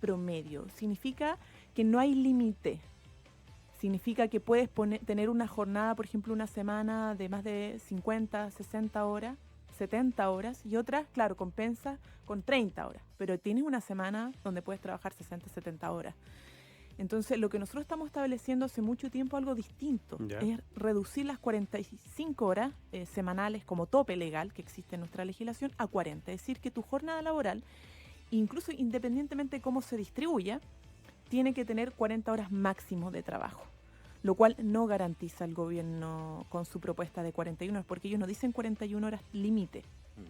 promedio? Significa que no hay límite. Significa que puedes tener una jornada, por ejemplo, una semana de más de 50, 60 horas, 70 horas, y otras, claro, compensa con 30 horas, pero tienes una semana donde puedes trabajar 60, 70 horas. Entonces, lo que nosotros estamos estableciendo hace mucho tiempo algo distinto, Ya. es reducir las 45 horas semanales como tope legal que existe en nuestra legislación a 40. Es decir, que tu jornada laboral, incluso independientemente de cómo se distribuya, tiene que tener 40 horas máximo de trabajo, lo cual no garantiza el gobierno con su propuesta de 41 horas, porque ellos no dicen 41 horas límite,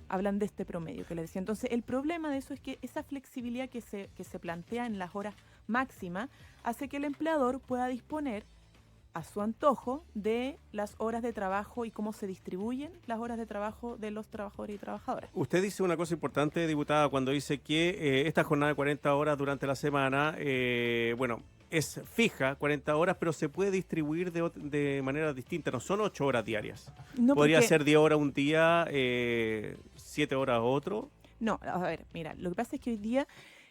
hablan de este promedio que les decía. Entonces, el problema de eso es que esa flexibilidad que se plantea en las horas máximas hace que el empleador pueda disponer a su antojo de las horas de trabajo y cómo se distribuyen las horas de trabajo de los trabajadores y trabajadoras. Usted dice una cosa importante, diputada, cuando dice que esta jornada de 40 horas durante la semana, bueno, es fija, 40 horas, pero se puede distribuir de manera distinta. No son 8 horas diarias. No, Podría porque ser 10 horas un día, 7 horas otro. no, a ver, mira, lo que pasa es que hoy día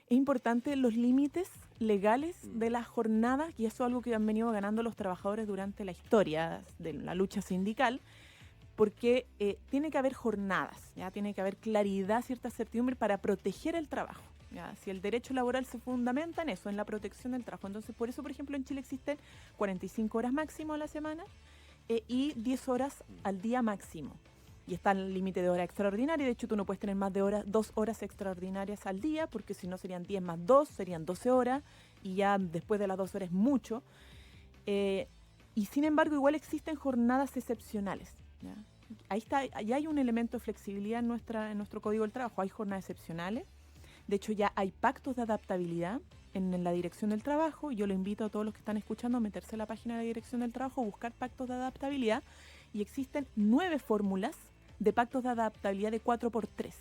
es importante los límites legales de las jornadas, y eso es algo que han venido ganando los trabajadores durante la historia de la lucha sindical, porque tiene que haber jornadas, ya tiene que haber claridad, cierta certidumbre para proteger el trabajo. ¿Ya? Si el derecho laboral se fundamenta en eso, en la protección del trabajo. Entonces, por eso, por ejemplo, en Chile existen 45 horas máximo a la semana y 10 horas al día máximo. Y está el límite de hora extraordinaria. De hecho, tú no puedes tener más de 2 horas extraordinarias al día, porque si no serían 10 más 2, serían 12 horas, y ya después de las 2 horas es mucho. Y sin embargo, igual existen jornadas excepcionales. ¿Ya? Ahí está, ya hay un elemento de flexibilidad en nuestro Código del Trabajo. Hay jornadas excepcionales. De hecho, ya hay pactos de adaptabilidad en la Dirección del Trabajo. Yo lo invito a todos los que están escuchando a meterse a la página de la Dirección del Trabajo, buscar pactos de adaptabilidad. Y existen 9 fórmulas de pactos de adaptabilidad de 4x3.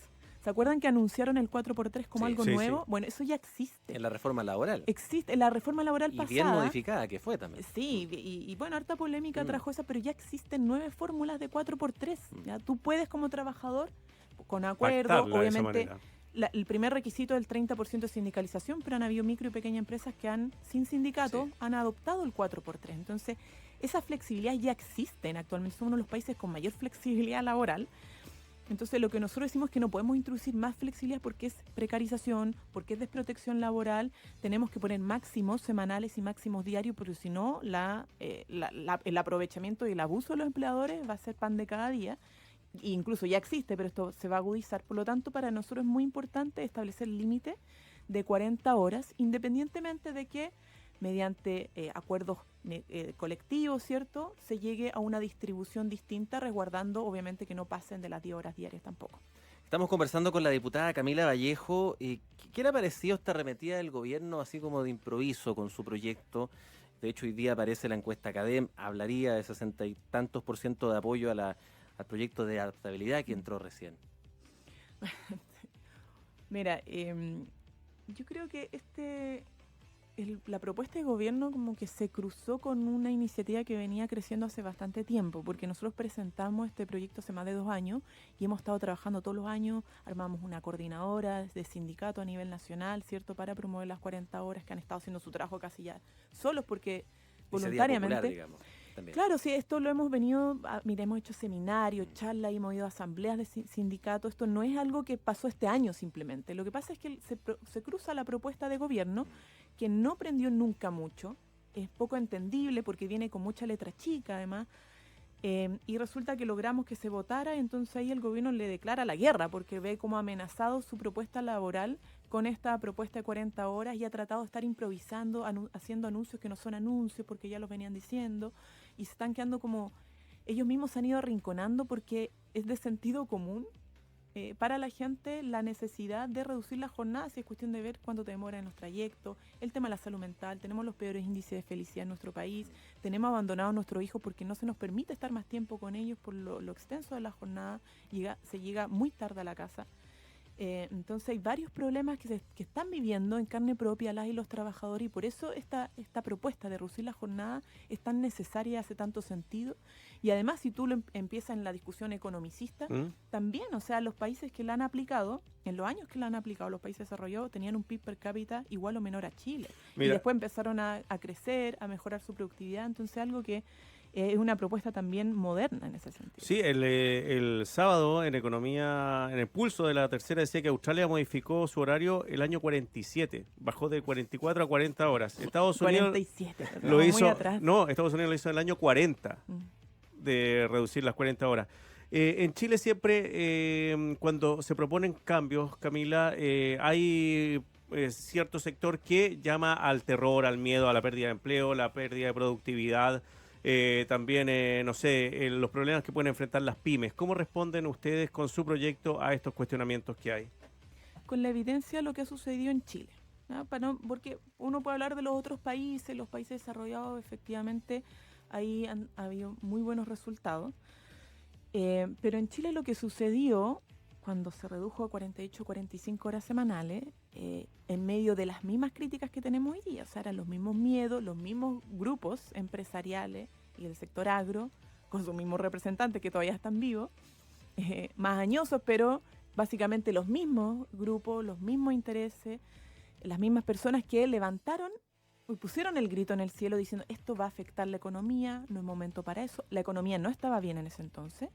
¿Se acuerdan que anunciaron el 4x3 como algo nuevo? Sí. Bueno, eso ya existe. En la reforma laboral. Existe en la reforma laboral Y pasada. bien modificada que fue también. Sí, y bueno, harta polémica trajo esa, pero ya existen 9 fórmulas de 4x3. ¿Ya? Tú puedes como trabajador, con acuerdo, Pactarla de esa obviamente, manera. el primer requisito es el 30% de sindicalización, pero han habido micro y pequeñas empresas que sin sindicato, han adoptado el 4x3. Entonces, esa flexibilidad ya existen actualmente. Somos uno de los países con mayor flexibilidad laboral. Entonces, lo que nosotros decimos es que no podemos introducir más flexibilidad porque es precarización, porque es desprotección laboral. Tenemos que poner máximos semanales y máximos diarios, porque si no, el aprovechamiento y el abuso de los empleadores va a ser pan de cada día. E incluso ya existe, pero esto se va a agudizar. Por lo tanto, para nosotros es muy importante establecer límite de 40 horas, independientemente de que mediante acuerdos colectivos, ¿cierto?, se llegue a una distribución distinta, resguardando, obviamente, que no pasen de las 10 horas diarias tampoco. Estamos conversando con la diputada Camila Vallejo. ¿Qué le ha parecido esta arremetida del gobierno, así como de improviso con su proyecto? De hecho, hoy día aparece la encuesta CADEM, hablaría de 60 y tantos % de apoyo al proyecto de adaptabilidad que entró recién. Mira, yo creo que la propuesta de gobierno como que se cruzó con una iniciativa que venía creciendo hace bastante tiempo, porque nosotros presentamos este proyecto hace más de 2 años y hemos estado trabajando todos los años, armamos una coordinadora de sindicato a nivel nacional, ¿cierto?, para promover las 40 horas, que han estado haciendo su trabajo casi ya solos, porque voluntariamente... Popular, digamos, también. Claro, sí, esto lo hemos venido, mira, hemos hecho seminarios, charlas, hemos ido a asambleas de sindicatos. Esto no es algo que pasó este año simplemente. Lo que pasa es que se cruza la propuesta de gobierno, que no prendió nunca mucho, es poco entendible porque viene con mucha letra chica además, y resulta que logramos que se votara. Entonces ahí el gobierno le declara la guerra porque ve como amenazado su propuesta laboral con esta propuesta de 40 horas y ha tratado de estar improvisando, haciendo anuncios que no son anuncios porque ya los venían diciendo, y se están quedando como, ellos mismos se han ido arrinconando porque es de sentido común para la gente la necesidad de reducir las jornadas, y es cuestión de ver cuánto te demora en los trayectos, el tema de la salud mental. Tenemos los peores índices de felicidad en nuestro país, tenemos abandonados a nuestros hijos porque no se nos permite estar más tiempo con ellos por lo extenso de la jornada, se llega muy tarde a la casa. Entonces hay varios problemas que están viviendo en carne propia las y los trabajadores, y por eso esta propuesta de reducir la jornada es tan necesaria, hace tanto sentido. Y además, si tú empiezas en la discusión economicista, también, o sea, los países que la han aplicado, en los años que la han aplicado, los países desarrollados tenían un PIB per cápita igual o menor a Chile. Mira. Y después empezaron a crecer, a mejorar su productividad, entonces algo que es una propuesta también moderna en ese sentido. Sí, el sábado en Economía, en el pulso de la tercera, decía que Australia modificó su horario el año 47, bajó de 44 a 40 horas. Estados Unidos 47, lo hizo, muy atrás. no, Estados Unidos lo hizo en el año 40, de reducir las 40 horas. En Chile siempre, cuando se proponen cambios, Camila, hay cierto sector que llama al terror, al miedo, a la pérdida de empleo, la pérdida de productividad. También, no sé, los problemas que pueden enfrentar las pymes. ¿Cómo responden ustedes con su proyecto a estos cuestionamientos que hay? Con la evidencia de lo que ha sucedido en Chile, ¿no? Porque uno puede hablar de los otros países, los países desarrollados, efectivamente, ahí ha habido muy buenos resultados. Pero en Chile lo que sucedió cuando se redujo a 48 45 horas semanales, en medio de las mismas críticas que tenemos hoy día, o sea, eran los mismos miedos, los mismos grupos empresariales y el sector agro, con sus mismos representantes que todavía están vivos, más añosos, pero básicamente los mismos grupos, los mismos intereses, las mismas personas que levantaron y pusieron el grito en el cielo diciendo esto va a afectar la economía, no es momento para eso. La economía no estaba bien en ese entonces.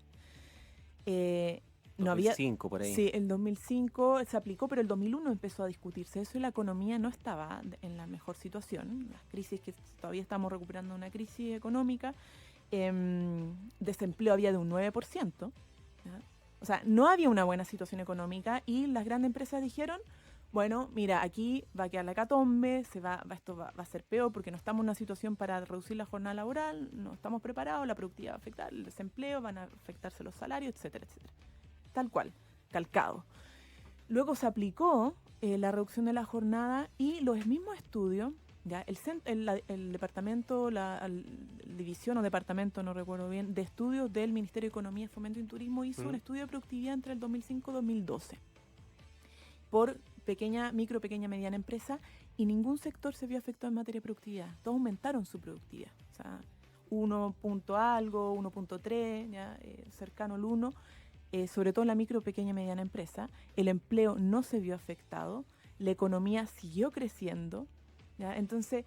No 2005 había, por ahí. Sí, el 2005 se aplicó, pero el 2001 empezó a discutirse eso y la economía no estaba en la mejor situación. Las crisis que todavía estamos recuperando, una crisis económica, desempleo había de un 9%, ¿ya? O sea, no había una buena situación económica y las grandes empresas dijeron, bueno, mira, aquí va a quedar la hecatombe, esto va a ser peor porque no estamos en una situación para reducir la jornada laboral, no estamos preparados, la productividad va a afectar, el desempleo, van a afectarse los salarios, etcétera, etcétera. Tal cual, calcado. Luego se aplicó la reducción de la jornada y los mismos estudios, ya el departamento, la división o departamento, no recuerdo bien, de estudios del Ministerio de Economía, Fomento y Turismo hizo un estudio de productividad entre el 2005 y 2012 por micro, pequeña, mediana empresa, y ningún sector se vio afectado en materia de productividad. Todos aumentaron su productividad. O sea, 1 punto algo, 1.3, cercano al 1, sobre todo en la micro, pequeña y mediana empresa. El empleo no se vio afectado, la economía siguió creciendo, ¿ya? Entonces,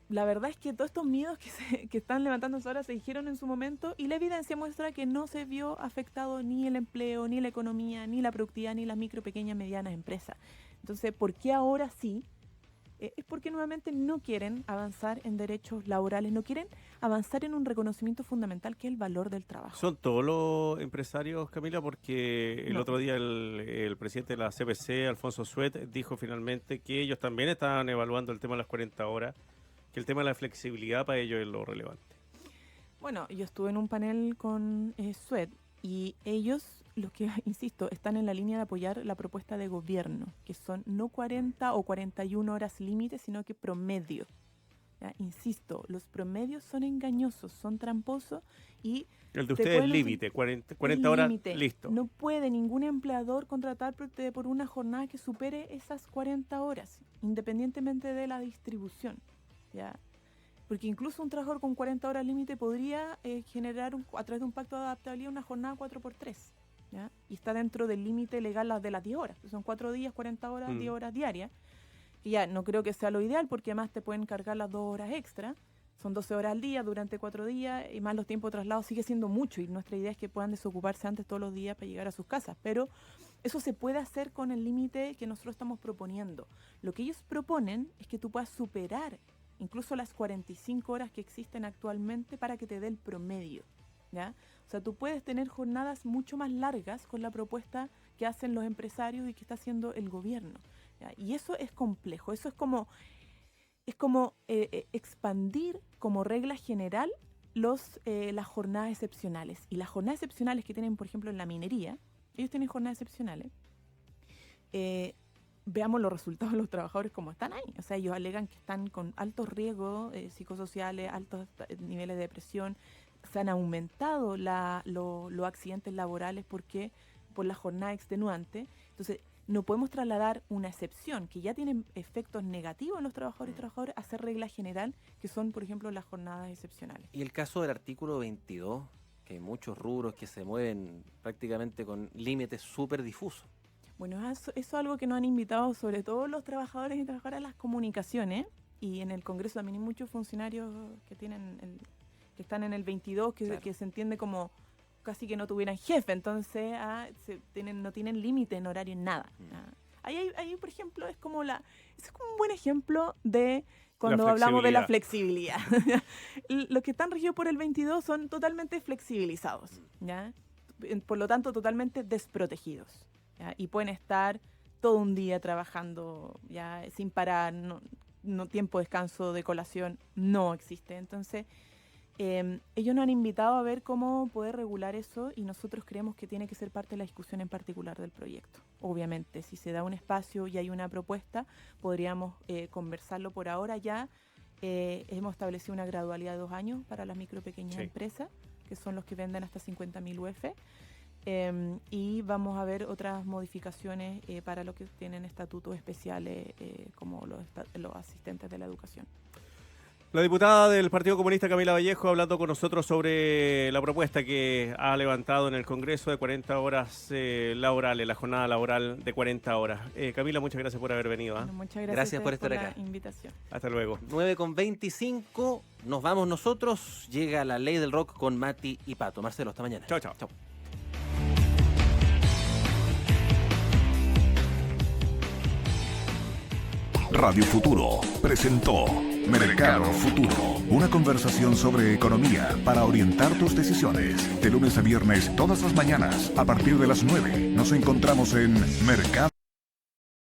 la verdad es que todos estos miedos que están levantándose ahora se dijeron en su momento y la evidencia muestra que no se vio afectado ni el empleo, ni la economía, ni la productividad, ni las micro, pequeñas, medianas empresas. Entonces, ¿por qué ahora sí? Es porque nuevamente no quieren avanzar en derechos laborales, no quieren avanzar en un reconocimiento fundamental que es el valor del trabajo. ¿Son todos los empresarios, Camila? Porque el No. otro día el presidente de la CPC, Alfonso Suet, dijo finalmente que ellos también estaban evaluando el tema de las 40 horas, que el tema de la flexibilidad para ellos es lo relevante. Bueno, yo estuve en un panel con Suet y ellos, los que, insisto, están en la línea de apoyar la propuesta de gobierno, que son no 40 o 41 horas límite, sino que promedio. ¿Ya? Insisto, los promedios son engañosos, son tramposos y... El de ustedes es límite, 40 horas, límite. listo. No puede ningún empleador contratar por una jornada que supere esas 40 horas, independientemente de la distribución, ¿ya? Porque incluso un trabajador con 40 horas límite podría generar a través de un pacto de adaptabilidad una jornada 4x3, ¿ya? Y está dentro del límite legal de las 10 horas. Son 4 días, 40 horas, 10 horas diarias. Y ya no creo que sea lo ideal porque además te pueden cargar las 2 horas extra. Son 12 horas al día durante 4 días y más los tiempos de traslado sigue siendo mucho y nuestra idea es que puedan desocuparse antes todos los días para llegar a sus casas. Pero eso se puede hacer con el límite que nosotros estamos proponiendo. Lo que ellos proponen es que tú puedas superar incluso las 45 horas que existen actualmente para que te dé el promedio, ¿ya? O sea, tú puedes tener jornadas mucho más largas con la propuesta que hacen los empresarios y que está haciendo el gobierno, ¿ya? Y eso es complejo, eso es como expandir como regla general las jornadas excepcionales. Y las jornadas excepcionales que tienen, por ejemplo, en la minería, ellos tienen jornadas excepcionales, veamos los resultados de los trabajadores como están ahí. O sea, ellos alegan que están con altos riesgos psicosociales, altos niveles de depresión. Se han aumentado los accidentes laborales porque por la jornada extenuante. Entonces, no podemos trasladar una excepción que ya tiene efectos negativos en los trabajadores y trabajadoras a hacer regla general, que son, por ejemplo, las jornadas excepcionales. Y el caso del artículo 22, que hay muchos rubros que se mueven prácticamente con límites súper difusos. Bueno, eso es algo que nos han invitado sobre todo los trabajadores y trabajadoras a las comunicaciones, y en el Congreso también hay muchos funcionarios que que están en el 22, que se entiende como casi que no tuvieran jefe, entonces no tienen límite en horario en nada. Ahí, por ejemplo, es como un buen ejemplo de cuando hablamos de la flexibilidad. Los que están regidos por el 22 son totalmente flexibilizados, ¿ya? Por lo tanto, totalmente desprotegidos, ¿ya? Y pueden estar todo un día trabajando ya sin parar, no tiempo de descanso, de colación, no existe. Entonces, ellos nos han invitado a ver cómo poder regular eso, y nosotros creemos que tiene que ser parte de la discusión en particular del proyecto. Obviamente, si se da un espacio y hay una propuesta, podríamos conversarlo. Por ahora ya hemos establecido una gradualidad de 2 años para las micro y pequeñas empresas, que son los que venden hasta 50.000 UF. Y vamos a ver otras modificaciones para los que tienen estatutos especiales, como los asistentes de la educación. La diputada del Partido Comunista, Camila Vallejo, hablando con nosotros sobre la propuesta que ha levantado en el Congreso de 40 horas laborales, la jornada laboral de 40 horas. Camila, muchas gracias por haber venido. Bueno, muchas gracias por estar la acá. Invitación. Hasta luego. 9:25, nos vamos nosotros. Llega la Ley del Rock con Mati y Pato. Marcelo, hasta mañana. Chao, chao. Chao. Radio Futuro presentó Mercado Futuro, una conversación sobre economía para orientar tus decisiones. De lunes a viernes, todas las mañanas, a partir de las 9, nos encontramos en Mercado